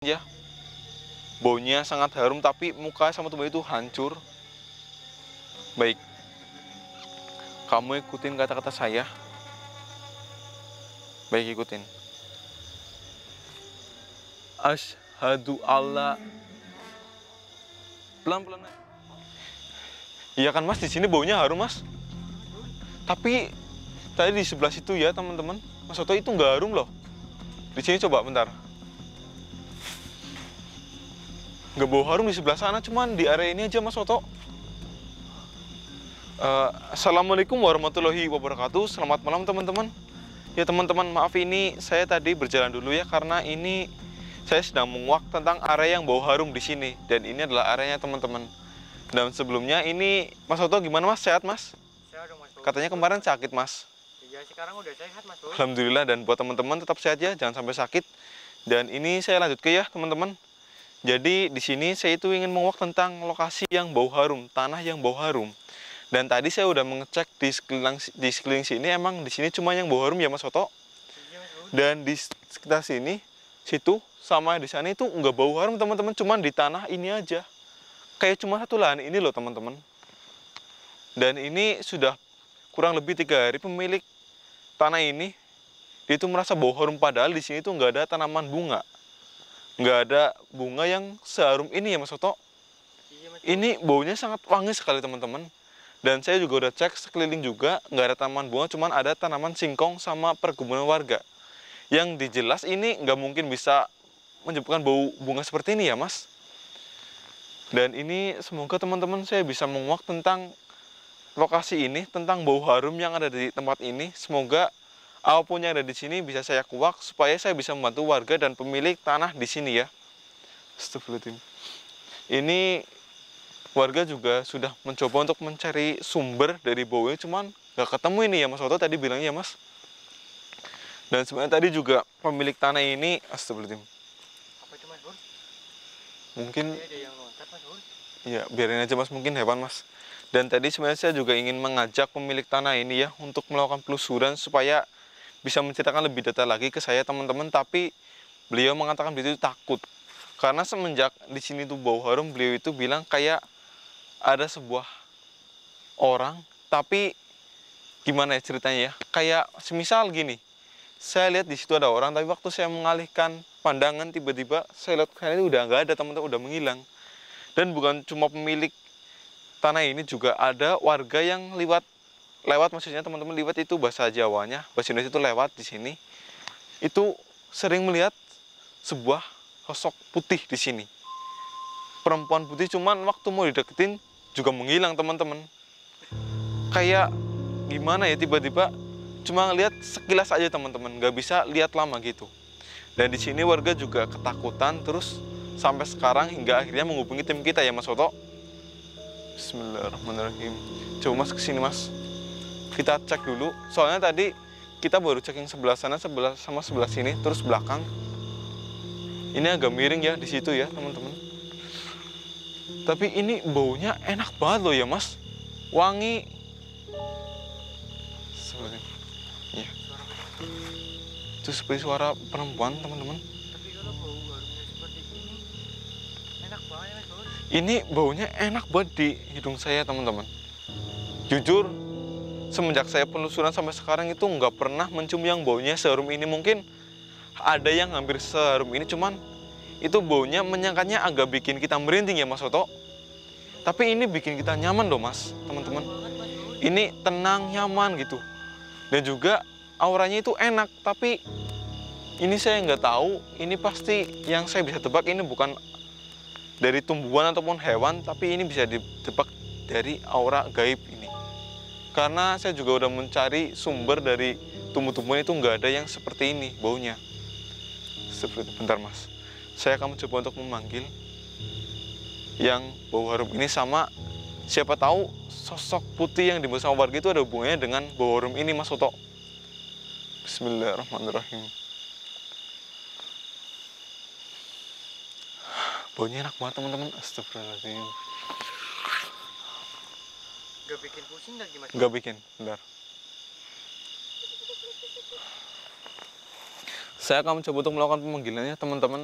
Ya, baunya sangat harum tapi muka sama tubuh itu hancur. Baik, kamu ikutin kata-kata saya. Baik, ikutin. Asyhadu alla. Pelan-pelan. Iya kan Mas, di sini baunya harum Mas. Tapi tadi di sebelah situ ya teman-teman, Mas Soto itu nggak harum loh. Di sini coba bentar. Nggak bau harum di sebelah sana, cuman di area ini aja Mas Soto. Assalamualaikum warahmatullahi wabarakatuh. Selamat malam teman-teman. Ya teman-teman, maaf ini saya tadi berjalan dulu ya karena ini saya sedang menguak tentang area yang bau harum di sini dan ini adalah areanya teman-teman. Dan sebelumnya ini Mas Soto gimana Mas? Sehat Mas? Sehat dong Mas Bro. Katanya kemarin sakit Mas. Iya sekarang udah sehat Mas Bro. Alhamdulillah, dan buat teman-teman tetap sehat ya, jangan sampai sakit. Dan ini saya lanjut ke ya teman-teman. Jadi di sini saya itu ingin menguak tentang lokasi yang bau harum, tanah yang bau harum. Dan tadi saya udah mengecek di sekeliling sini, emang di sini cuma yang bau harum ya Mas Soto. Iya Mas Bro. Dan di sekitar sini, situ sama di sana itu nggak bau harum teman-teman, cuman di tanah ini aja. Kayak cuma satu lahan ini loh teman-teman. Dan ini sudah kurang lebih 3 hari pemilik tanah ini dia itu merasa bau harum, padahal di sini tuh nggak ada tanaman bunga, nggak ada bunga yang seharum ini ya Mas Soto. Iya Mas Bro. Ini baunya sangat wangi sekali teman-teman. Dan saya juga udah cek sekeliling juga, nggak ada tanaman bunga, cuman ada tanaman singkong sama perkebunan warga. Yang dijelas ini nggak mungkin bisa menyebabkan bau bunga seperti ini ya Mas. Dan ini semoga teman-teman saya bisa menguak tentang lokasi ini, tentang bau harum yang ada di tempat ini. Semoga apapun yang ada di sini bisa saya kuak supaya saya bisa membantu warga dan pemilik tanah di sini ya. Astagfirullahaladzim. Ini warga juga sudah mencoba untuk mencari sumber dari bau ini, cuman nggak ketemu ini ya Mas Soto tadi bilangnya Mas. Dan sebenarnya tadi juga pemilik tanah ini, astagfirullahaladzim, Apa itu Mas Bro? mungkin Ada yang loncat Mas Bro. ya biarin aja Mas, mungkin hewan Mas. Dan tadi sebenarnya saya juga ingin mengajak pemilik tanah ini ya untuk melakukan penelusuran supaya bisa menceritakan lebih detail lagi ke saya teman-teman, tapi beliau mengatakan begitu takut. Karena semenjak di sini tuh bau harum, beliau itu bilang kayak ada sebuah orang, tapi gimana ya ceritanya ya? Kayak semisal gini, saya lihat di situ ada orang, tapi waktu saya mengalihkan pandangan tiba-tiba saya lihat kayaknya udah nggak ada teman-teman, udah menghilang. Dan bukan cuma pemilik tanah ini, juga ada warga yang lewat maksudnya teman-teman, lewat itu bahasa Jawanya, bahasa Indonesia itu lewat di sini. Itu sering melihat sebuah sosok putih di sini. Perempuan putih, cuman waktu mau dideketin juga menghilang teman-teman. Kayak gimana ya, tiba-tiba cuma ngelihat sekilas aja teman-teman, nggak bisa lihat lama gitu. Dan di sini warga juga ketakutan terus sampai sekarang hingga akhirnya menghubungi tim kita ya Mas Soto. Bismillahirrahmanirrahim. Coba Mas kesini Mas, kita cek dulu. Soalnya tadi kita baru cek yang sebelah sana, sebelah sama sebelah sini, terus belakang. Ini agak miring ya di situ ya teman-teman. Tapi ini baunya enak banget loh ya Mas, wangi. Seperti, iya. Itu seperti suara perempuan teman-teman. Tapi kalau bau harumnya seperti ini enak banget ya Mas Bro. Ini baunya enak banget di hidung saya teman-teman. Jujur, semenjak saya penelusuran sampai sekarang itu nggak pernah mencium yang baunya seharum ini. Mungkin ada yang hampir seharum ini, cuman itu baunya menyangkatnya agak bikin kita merinding ya Mas Soto. Tapi ini bikin kita nyaman loh Mas, teman-teman. Banget Mas Bro. Ini tenang, nyaman gitu. Dan juga auranya itu enak. Tapi ini saya nggak tahu, ini pasti yang saya bisa tebak ini bukan dari tumbuhan ataupun hewan, tapi ini bisa ditebak dari aura gaib ini. Karena saya juga udah mencari sumber dari tumbuh-tumbuhan itu nggak ada yang seperti ini baunya. Seperti bentar Mas, saya akan mencoba untuk memanggil yang bau harum ini, sama siapa tahu sosok putih yang dimaksud sama warga itu ada hubungannya dengan bau harum ini Mas Soto. Bismillahirrahmanirrahim. Baunya enak banget teman-teman. Astagfirullahaladzim. Gak bikin pusing lagi Mas Bro. Nggak bikin, bentar. Saya akan mencoba untuk melakukan pemanggilannya teman-teman.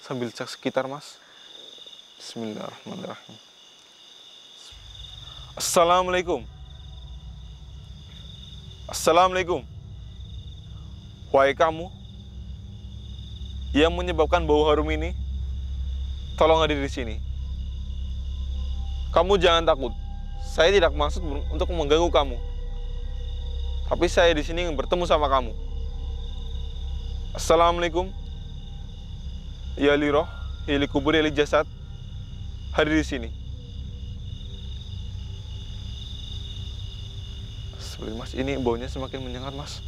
sambil cek sekitar, Mas. Bismillahirrahmanirrahim. Assalamualaikum. Assalamualaikum. Wahai kamu yang menyebabkan bau harum ini, tolong hadir di sini. Kamu jangan takut. Saya tidak maksud untuk mengganggu kamu. Tapi saya di sini ingin bertemu sama kamu. Assalamualaikum. Ya li roh, ya li kubur, ya li jasad. Hadir di sini. Seperti Mas, ini baunya semakin menyengat, Mas.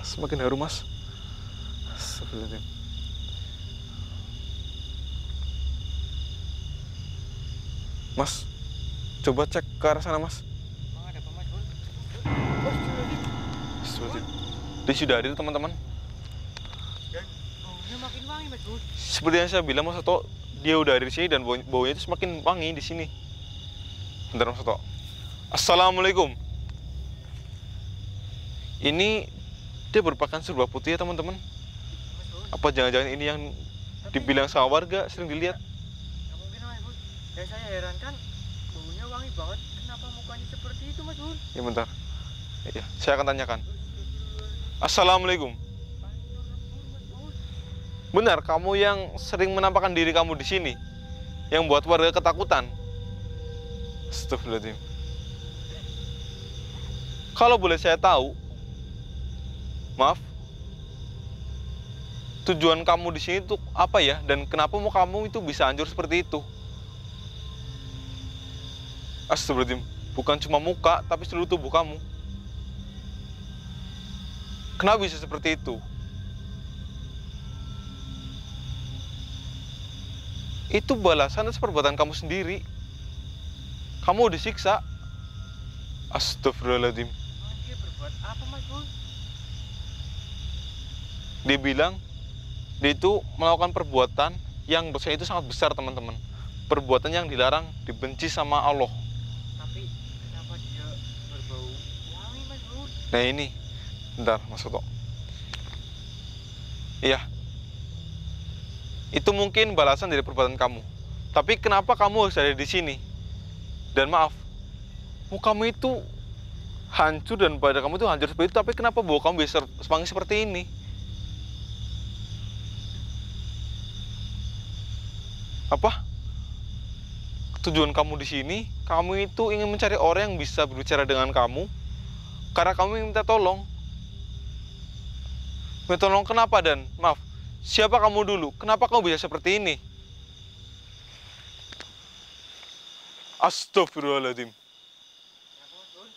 Semakin harum, Mas. Seperti Mas, coba cek ke arah sana, Mas. Emang ada apa, Mas, Bun? Bos, Seperti dia sudah hadir, teman-teman. dan baunya makin wangi, Mas, Bun. Seperti yang saya bilang, Mas Soto, dia udah hadir di sini dan baunya itu semakin wangi di sini. Bentar, Mas Soto. Assalamualaikum. Ini dia merupakan sebuah putih ya, teman-teman. Mas, Bun. Apa jangan-jangan ini yang dibilang sama warga sering dilihat? Nggak mungkin, Mas, Bun. Yang saya herankan, baunya wangi banget. Kenapa mukanya seperti itu, Mas, Bun? Ya, bentar. Ya, saya akan tanyakan. Assalamualaikum. Mas, Bun. Benar, kamu yang sering menampakkan diri kamu di sini, yang buat warga ketakutan. Astagfirullahaladzim. Kalau boleh saya tahu, maaf, tujuan kamu di sini tuh apa ya? Dan kenapa mau kamu itu bisa hancur seperti itu? Astagfirullahaladzim. Bukan cuma muka, tapi seluruh tubuh kamu. Kenapa bisa seperti itu? Itu balasan atas perbuatan kamu sendiri. Kamu disiksa. Astagfirullahaladzim. Emang dia berbuat apa, Mas, Bun? Dia bilang, dia itu melakukan perbuatan yang dosanya itu sangat besar, teman-teman. Perbuatan yang dilarang, dibenci sama Allah. Tapi kenapa dia berbau wangi, Mas, Bun? Nah ini, bentar Mas Soto. Iya, itu mungkin balasan dari perbuatan kamu. Tapi kenapa kamu harus ada di sini? Dan maaf, mukamu itu hancur dan badan kamu itu hancur seperti itu. Tapi kenapa bau kamu bisa wangi seperti ini? Apa? Tujuan kamu di sini, kamu itu ingin mencari orang yang bisa berbicara dengan kamu karena kamu ingin minta tolong. Minta tolong kenapa? Dan maaf, siapa kamu dulu? Kenapa kamu bisa seperti ini? Astagfirullahaladzim. Kenapa, Mas, Bun?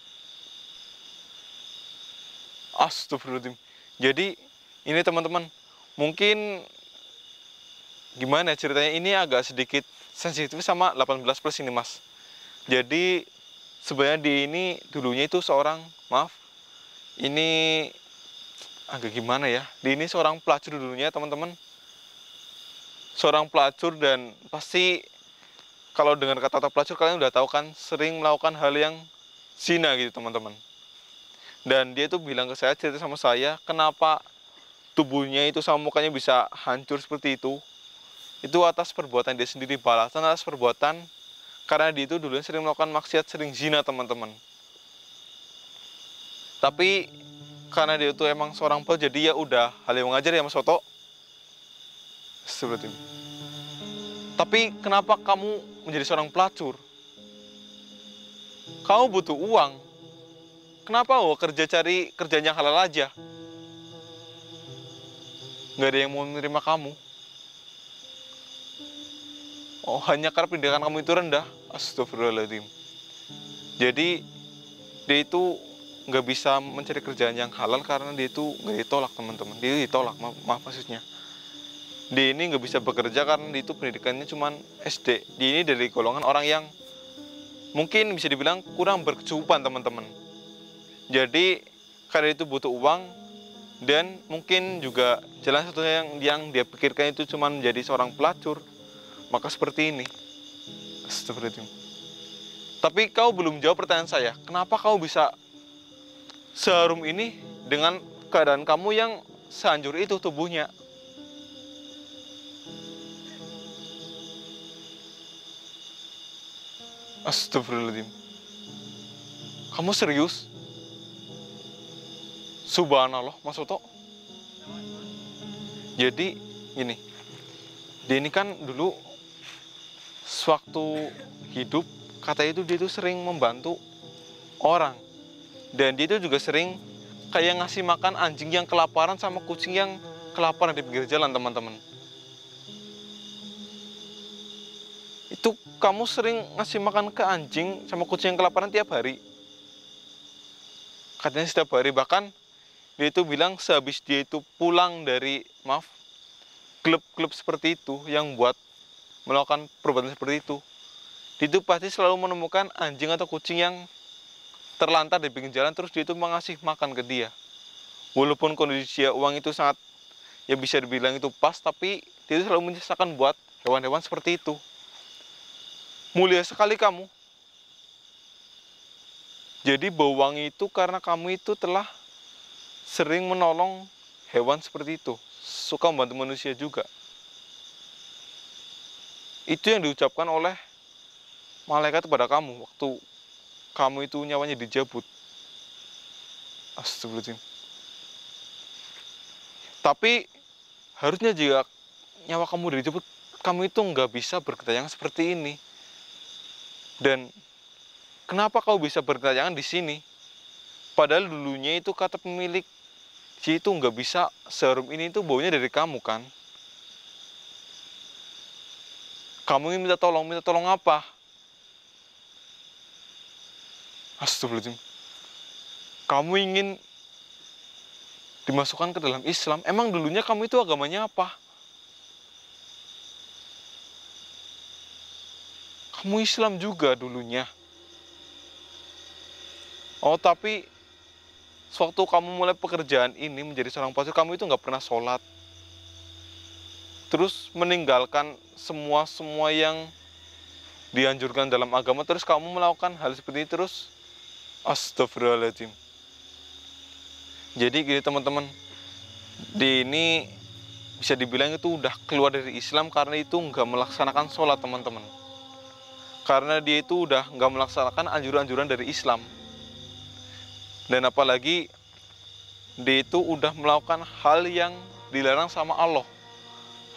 Astagfirullahaladzim. Jadi ini teman-teman, mungkin gimana ceritanya, ini agak sedikit sensitif sama 18 plus ini, Mas. Jadi sebenarnya dia ini dulunya itu seorang, maaf, ini agak gimana ya, dia ini seorang pelacur dulunya, teman-teman. Seorang pelacur, dan pasti kalau dengar kata-kata pelacur kalian udah tahu kan, sering melakukan hal yang zina gitu, teman-teman. Dan dia tuh bilang ke saya, cerita sama saya, kenapa tubuhnya itu sama mukanya bisa hancur seperti itu. Itu atas perbuatan dia sendiri, balasan atas perbuatan karena dia itu dulunya sering melakukan maksiat, sering zina, teman-teman. Tapi karena dia itu emang seorang pel, jadi ya udah hal yang mengajar ya, Mas Soto. Seperti itu. Tapi kenapa kamu menjadi seorang pelacur? Kamu butuh uang. Kenapa kerja cari kerjaan yang halal aja? Nggak ada yang mau menerima kamu. Oh, hanya karena pendidikan kamu itu rendah. Astagfirullahaladzim. Jadi dia itu nggak bisa mencari kerjaan yang halal karena dia itu nggak ditolak, teman-teman. Dia ditolak, maaf maksudnya. Dia ini nggak bisa bekerja karena dia itu pendidikannya cuma SD. Dia ini dari golongan orang yang mungkin bisa dibilang kurang berkecukupan, teman-teman. Jadi karena itu butuh uang, dan mungkin juga jalan satunya yang dia pikirkan itu cuma menjadi seorang pelacur. Maka seperti ini. Astagfirullahaladzim. Tapi kau belum jawab pertanyaan saya. Kenapa kau bisa seharum ini dengan keadaan kamu yang sehancur itu tubuhnya? Astagfirullahaladzim. Kamu serius? Subhanallah, Mas Oto. Jadi, gini. Dia ini kan dulu sewaktu hidup, katanya itu dia itu sering membantu orang. Dan dia itu juga sering kayak ngasih makan anjing yang kelaparan sama kucing yang kelaparan di pinggir jalan, teman-teman. Itu kamu sering ngasih makan ke anjing sama kucing yang kelaparan tiap hari? Katanya setiap hari, bahkan dia itu bilang sehabis dia itu pulang dari, maaf, klub-klub seperti itu yang buat melakukan perbuatan seperti itu, dia itu pasti selalu menemukan anjing atau kucing yang terlantar di pinggir jalan, terus dia itu mengasih makan ke dia. Walaupun kondisi dia uang itu sangat, ya bisa dibilang itu pas, tapi dia itu selalu menyisakan buat hewan-hewan seperti itu. Mulia sekali kamu. Jadi bau wangi itu karena kamu itu telah sering menolong hewan seperti itu, suka membantu manusia juga. Itu yang diucapkan oleh malaikat kepada kamu waktu kamu itu nyawanya dijabut. Astagfirullahaladzim. Tapi harusnya jika nyawa kamu dijabut, kamu itu nggak bisa berketayangan seperti ini. Dan kenapa kau bisa berketayangan di sini? Padahal dulunya itu kata pemilik si itu nggak bisa serum ini itu baunya dari kamu kan? Kamu ingin minta tolong apa? Astagfirullahaladzim. Kamu ingin dimasukkan ke dalam Islam? Emang dulunya kamu itu agamanya apa? Kamu Islam juga dulunya. Oh, tapi sewaktu kamu mulai pekerjaan ini menjadi seorang pastor, kamu itu nggak pernah sholat. Terus meninggalkan semua yang dianjurkan dalam agama, terus kamu melakukan hal seperti ini terus. Astagfirullahaladzim. Jadi gini teman-teman, di ini bisa dibilang itu udah keluar dari Islam karena itu nggak melaksanakan sholat, teman-teman. Karena dia itu udah nggak melaksanakan anjuran-anjuran dari Islam. Dan apalagi dia itu udah melakukan hal yang dilarang sama Allah.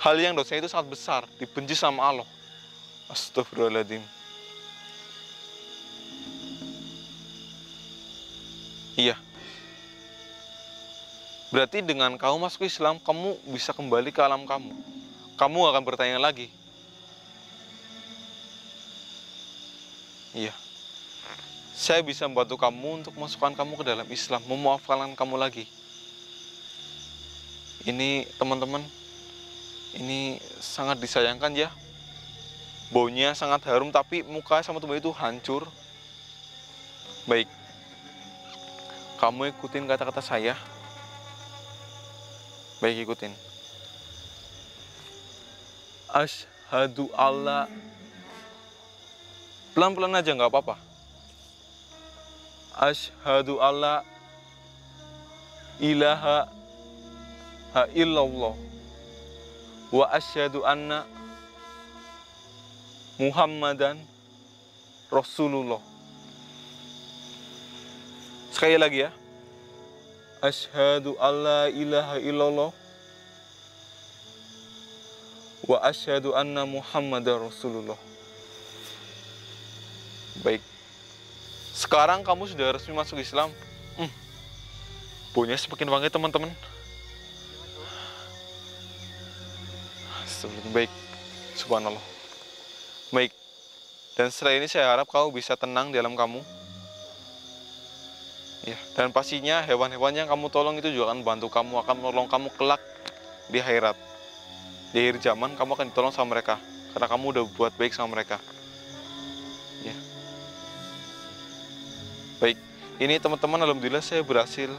Hal yang dosanya itu sangat besar, dibenci sama Allah. Astagfirullahaladzim. Iya. Berarti dengan kamu masuk Islam, kamu bisa kembali ke alam kamu. Kamu gak akan bertanya lagi. Iya. Saya bisa membantu kamu untuk masukkan kamu ke dalam Islam, memaafkan kamu lagi. Ini teman-teman, ini sangat disayangkan ya. Baunya sangat harum tapi muka sama tubuh itu hancur. Baik. Kamu ikutin kata-kata saya. Baik, ikutin. Asyhadu alla. Pelan-pelan aja nggak apa-apa. Asyhadu alla ilaha illallah wa asyhadu anna Muhammadan Rasulullah. Sekali lagi ya. Asyhadu alla ilaha illallah wa asyhadu anna Muhammadar Rasulullah. Baik. Sekarang kamu sudah resmi masuk Islam. Baunya semakin wangi, teman-teman. Baik. Subhanallah. Baik. Dan setelah ini saya harap kamu bisa tenang di dalam kamu. Ya, dan pastinya hewan-hewan yang kamu tolong itu juga akan bantu kamu, akan menolong kamu kelak di akhirat. Di akhir zaman kamu akan ditolong sama mereka karena kamu udah buat baik sama mereka. Ya. Baik, ini teman-teman, alhamdulillah saya berhasil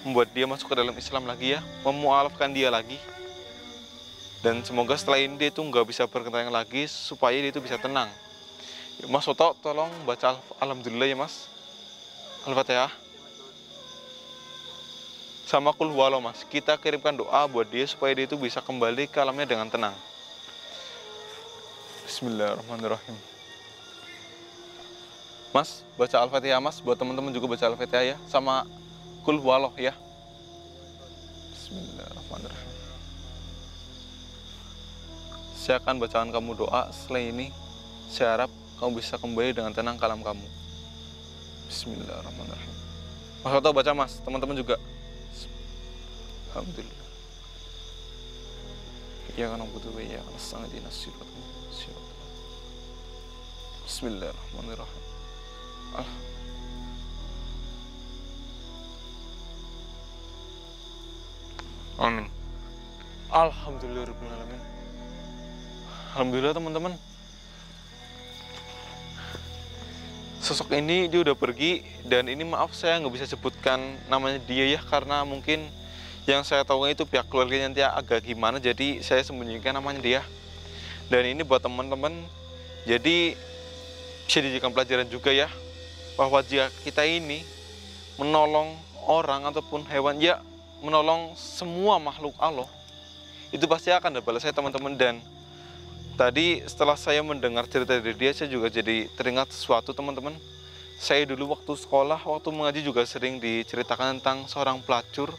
membuat dia masuk ke dalam Islam lagi ya, memualafkan dia lagi. Dan semoga setelah ini dia itu nggak bisa berkentaang lagi supaya dia itu bisa tenang. Mas Oto, tolong baca alhamdulillah ya Mas. Al-Fatihah. Sama kul huwallah Mas, kita kirimkan doa buat dia supaya dia itu bisa kembali ke alamnya dengan tenang. Bismillahirrahmanirrahim. Mas, baca Al-Fatihah Mas, buat teman-teman juga baca Al-Fatihah ya, sama Qul Huwallah ya. Bismillahirrahmanirrahim. Saya akan bacakan kamu doa, setelah ini saya harap kamu bisa kembali dengan tenang ke alam kamu. Bismillahirrahmanirrahim. Mas Oto baca Mas, teman-teman juga. Alhamdulillah. Ya kan butuh ya kan sangat dinasihat. Bismillahirrahmanirrahim. Amin. Alhamdulillahirrahmanirrahim. Alhamdulillah teman-teman. Sosok ini dia udah pergi, dan ini maaf saya nggak bisa sebutkan namanya dia ya, karena mungkin yang saya tahu itu pihak keluarganya nanti agak gimana, jadi saya sembunyikan namanya dia. Dan ini buat teman-teman, jadi bisa dijadikan pelajaran juga ya, bahwa jika kita ini menolong orang ataupun hewan, ya menolong semua makhluk Allah, itu pasti akan ada balasnya teman-teman. Dan tadi setelah saya mendengar cerita dari dia, saya juga jadi teringat sesuatu teman-teman. Saya dulu waktu sekolah, waktu mengaji juga sering diceritakan tentang seorang pelacur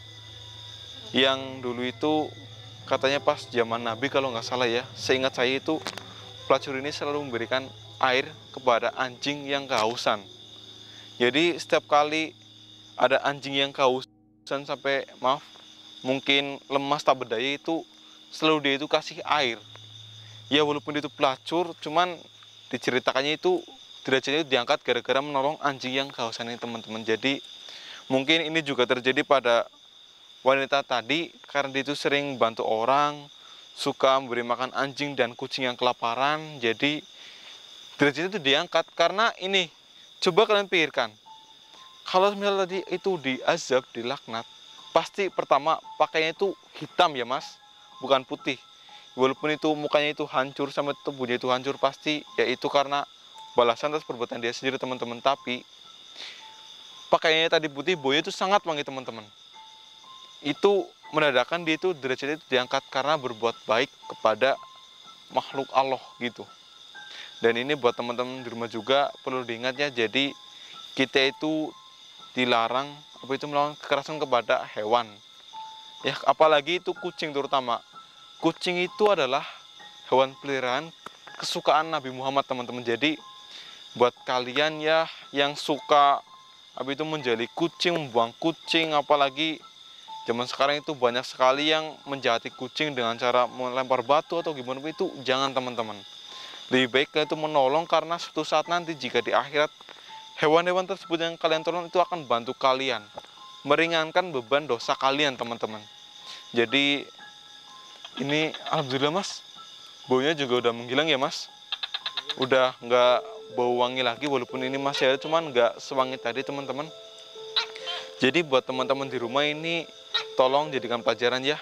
yang dulu itu katanya pas zaman Nabi kalau nggak salah ya, seingat saya itu pelacur ini selalu memberikan air kepada anjing yang kehausan. Jadi setiap kali ada anjing yang kehausan sampai maaf mungkin lemas tak berdaya, itu selalu dia itu kasih air. Ya walaupun itu pelacur, cuman diceritakannya itu derajatnya itu diangkat gara-gara menolong anjing yang kehausan ini teman-teman. Jadi mungkin ini juga terjadi pada wanita tadi, karena dia itu sering bantu orang, suka memberi makan anjing dan kucing yang kelaparan. Jadi derajatnya itu diangkat. Karena ini, coba kalian pikirkan, kalau misalnya tadi itu diazab, dilaknat, pasti pertama pakainya itu hitam ya Mas, bukan putih. Walaupun itu mukanya itu hancur, sama tubuhnya itu hancur, pasti ya itu karena balasan atas perbuatan dia sendiri teman-teman. Tapi pakaiannya tadi putih, boya itu sangat wangi teman-teman. Itu menandakan dia itu derajatnya itu diangkat karena berbuat baik kepada makhluk Allah gitu. Dan ini buat teman-teman di rumah juga perlu diingat ya, jadi kita itu dilarang melakukan kekerasan kepada hewan. Ya apalagi itu kucing terutama. Kucing itu adalah hewan peliharaan kesukaan Nabi Muhammad teman-teman. Jadi buat kalian ya yang suka menjali kucing, membuang kucing, apalagi zaman sekarang itu banyak sekali yang menjahati kucing dengan cara melempar batu atau gimana, itu jangan teman-teman. Lebih baik itu menolong, karena suatu saat nanti jika di akhirat hewan-hewan tersebut yang kalian tolong itu akan bantu kalian, meringankan beban dosa kalian teman-teman. Jadi ini alhamdulillah Mas, baunya juga udah menghilang ya Mas. Udah nggak bau wangi lagi, walaupun ini masih ada, cuman nggak sewangi tadi teman-teman. Jadi buat teman-teman di rumah ini, tolong jadikan pelajaran ya.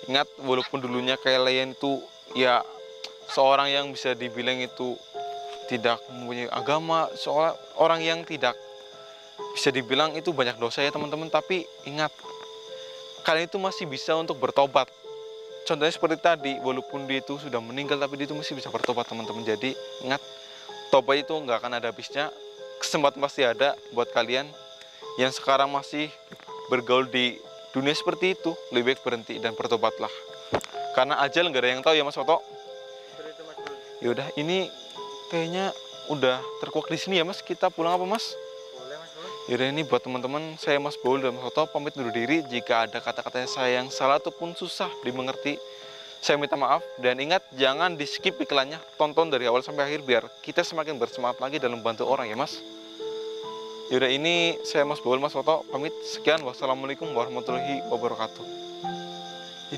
Ingat, walaupun dulunya kalian itu ya seorang yang bisa dibilang itu tidak mempunyai agama, orang yang tidak bisa dibilang itu banyak dosa ya teman-teman. Tapi ingat, kalian itu masih bisa untuk bertobat. Contohnya seperti tadi, walaupun dia itu sudah meninggal, tapi dia itu masih bisa bertobat teman-teman. Jadi ingat, tobat itu nggak akan ada habisnya. Kesempatan pasti ada buat kalian yang sekarang masih bergaul di dunia seperti itu. Lebih baik berhenti dan bertobatlah, karena ajal nggak ada yang tahu ya Mas Oto. Yaudah, ini kayaknya udah terkuak di sini ya Mas. Kita pulang apa Mas? Boleh Mas Bul. Yaudah, ini buat teman-teman, saya Mas Baul dan Mas Oto pamit undur diri. Jika ada kata-kata saya yang salah ataupun susah dimengerti, saya minta maaf. Dan ingat, jangan di skip iklannya, tonton dari awal sampai akhir biar kita semakin bersemangat lagi dalam membantu orang ya Mas. Yaudah, ini saya Mas Baul, Mas Oto pamit. Sekian, wassalamualaikum warahmatullahi wabarakatuh.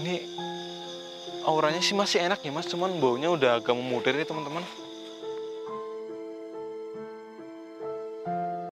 Ini auranya sih masih enak ya Mas, cuman baunya udah agak memudar ya teman-teman.